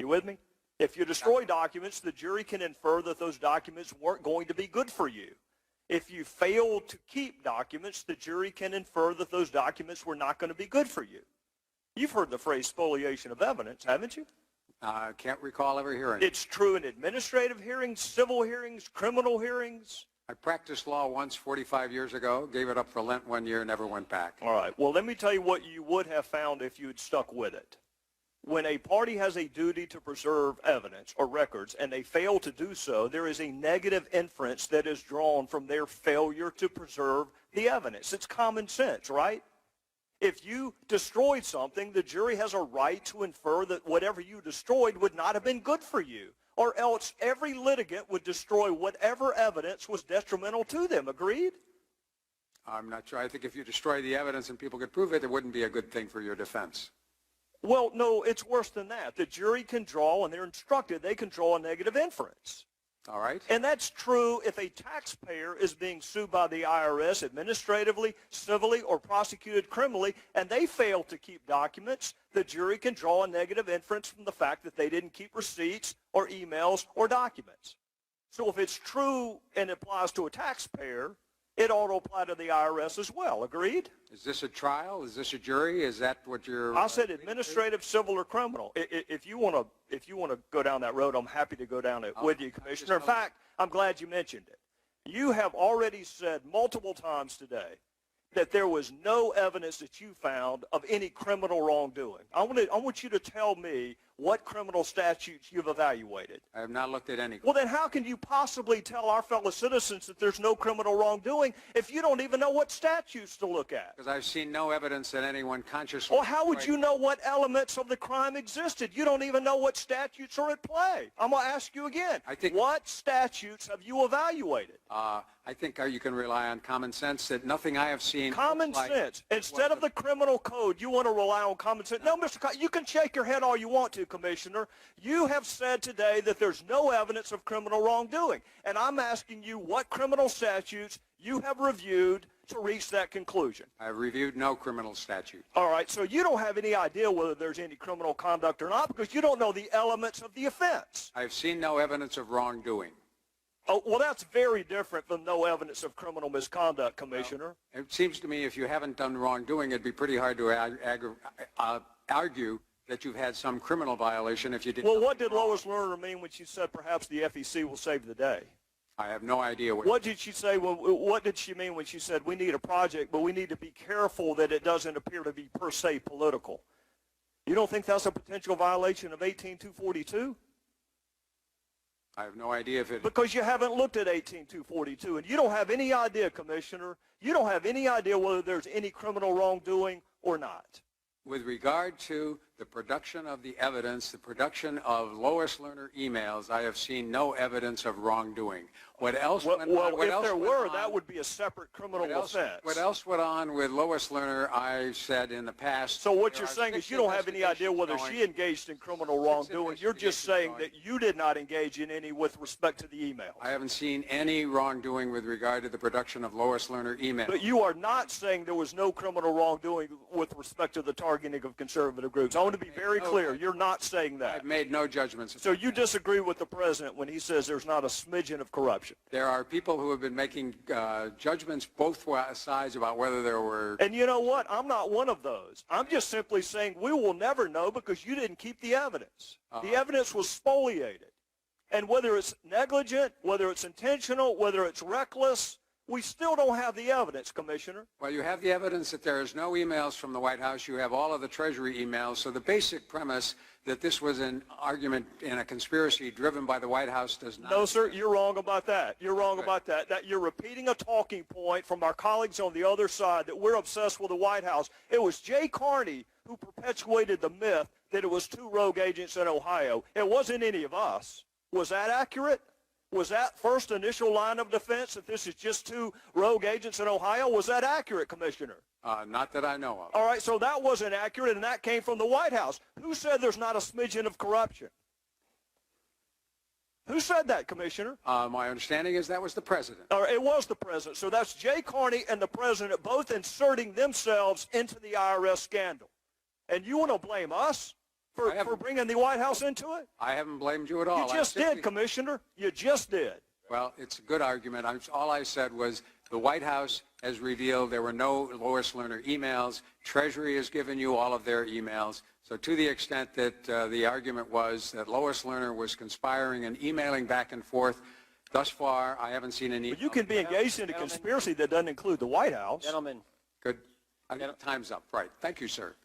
You with me? If you destroy documents, the jury can infer that those documents weren't going to be good for you. If you fail to keep documents, the jury can infer that those documents were not going to be good for you. You've heard the phrase spoliation of evidence, haven't you? I can't recall ever hearing it. It's true in administrative hearings, civil hearings, criminal hearings. I practiced law once 45 years ago, gave it up for Lent one year, never went back. All right. Well, let me tell you what you would have found if you had stuck with it. When a party has a duty to preserve evidence or records and they fail to do so, there is a negative inference that is drawn from their failure to preserve the evidence. It's common sense, right? If you destroyed something, the jury has a right to infer that whatever you destroyed would not have been good for you, or else every litigant would destroy whatever evidence was detrimental to them. Agreed? I'm not sure. I think if you destroy the evidence and people could prove it, it wouldn't be a good thing for your defense. Well, no, it's worse than that. The jury can draw, and they're instructed, they can draw a negative inference. All right. And that's true if a taxpayer is being sued by the IRS administratively, civilly, or prosecuted criminally, and they fail to keep documents, the jury can draw a negative inference from the fact that they didn't keep receipts or emails or documents. So if it's true and applies to a taxpayer, it ought to apply to the IRS as well. Agreed? Is this a trial? Is this a jury? Is that what you're... I said administrative, civil, or criminal. If you want to go down that road, I'm happy to go down it with you, Commissioner. In fact, I'm glad you mentioned it. You have already said multiple times today that there was no evidence that you found of any criminal wrongdoing. I want you to tell me what criminal statutes you've evaluated. I have not looked at any. Well, then how can you possibly tell our fellow citizens that there's no criminal wrongdoing if you don't even know what statutes to look at? Because I've seen no evidence that anyone consciously... Well, how would you know what elements of the crime existed? You don't even know what statutes are at play. I'm going to ask you again. What statutes have you evaluated? I think you can rely on common sense that nothing I have seen... Common sense. Instead of the criminal code, you want to rely on common sense. No, Mr. You can shake your head all you want to, Commissioner. You have said today that there's no evidence of criminal wrongdoing. And I'm asking you what criminal statutes you have reviewed to reach that conclusion. I've reviewed no criminal statute. All right, so you don't have any idea whether there's any criminal conduct or not because you don't know the elements of the offense. I've seen no evidence of wrongdoing. Oh, well, that's very different from no evidence of criminal misconduct, Commissioner. Well, it seems to me if you haven't done wrongdoing, it'd be pretty hard to argue that you've had some criminal violation if you didn't. Well, what did Lois Lerner mean when she said perhaps the FEC will save the day? I have no idea what did she say? Well, what did she mean when she said we need a project, but we need to be careful that it doesn't appear to be per se political? You don't think that's a potential violation of 18242? I have no idea if it... Because you haven't looked at 18242, and you don't have any idea, Commissioner. You don't have any idea whether there's any criminal wrongdoing or not. With regard to the production of the evidence, the production of Lois Lerner emails, I have seen no evidence of wrongdoing. What else went on? Well, if there were, that would be a separate criminal offense. What else went on with Lois Lerner, I said in the past. So what you're saying is you don't have any idea whether she engaged in criminal wrongdoing. You're just saying that you did not engage in any with respect to the emails. I haven't seen any wrongdoing with regard to the production of Lois Lerner emails. But you are not saying there was no criminal wrongdoing with respect to the targeting of conservative groups. I want to be very clear. You're not saying that. I've made no judgments. So you disagree with the president when he says there's not a smidgen of corruption? There are people who have been making judgments both sides about whether there were... And you know what? I'm not one of those. I'm just simply saying we will never know because you didn't keep the evidence. The evidence was spoliated. And whether it's negligent, whether it's intentional, whether it's reckless, we still don't have the evidence, Commissioner. Well, you have the evidence that there is no emails from the White House. You have all of the Treasury emails. So the basic premise that this was an argument in a conspiracy driven by the White House does not... No, sir, you're wrong about that. You're wrong about that. That you're repeating a talking point from our colleagues on the other side that we're obsessed with the White House. It was Jay Carney who perpetuated the myth that it was 2 rogue agents in Ohio. It wasn't any of us. Was that accurate? Was that first initial line of defense that this is just 2 rogue agents in Ohio? Was that accurate, Commissioner? Not that I know of. All right, so that wasn't accurate, and that came from the White House. Who said there's not a smidgen of corruption? Who said that, Commissioner? My understanding is that was the president. All right, it was the president. So that's Jay Carney and the president both inserting themselves into the IRS scandal. And you want to blame us? for bringing the White House into it? I haven't blamed you at all. You just did, Commissioner. You just did. Well, it's a good argument. All I said was the White House has revealed there were no Lois Lerner emails. Treasury has given you all of their emails. So to the extent that the argument was that Lois Lerner was conspiring and emailing back and forth, thus far I haven't seen any. But you can be engaged in a conspiracy that doesn't include the White House. Gentlemen. Good. Time's up. Right. Thank you, sir.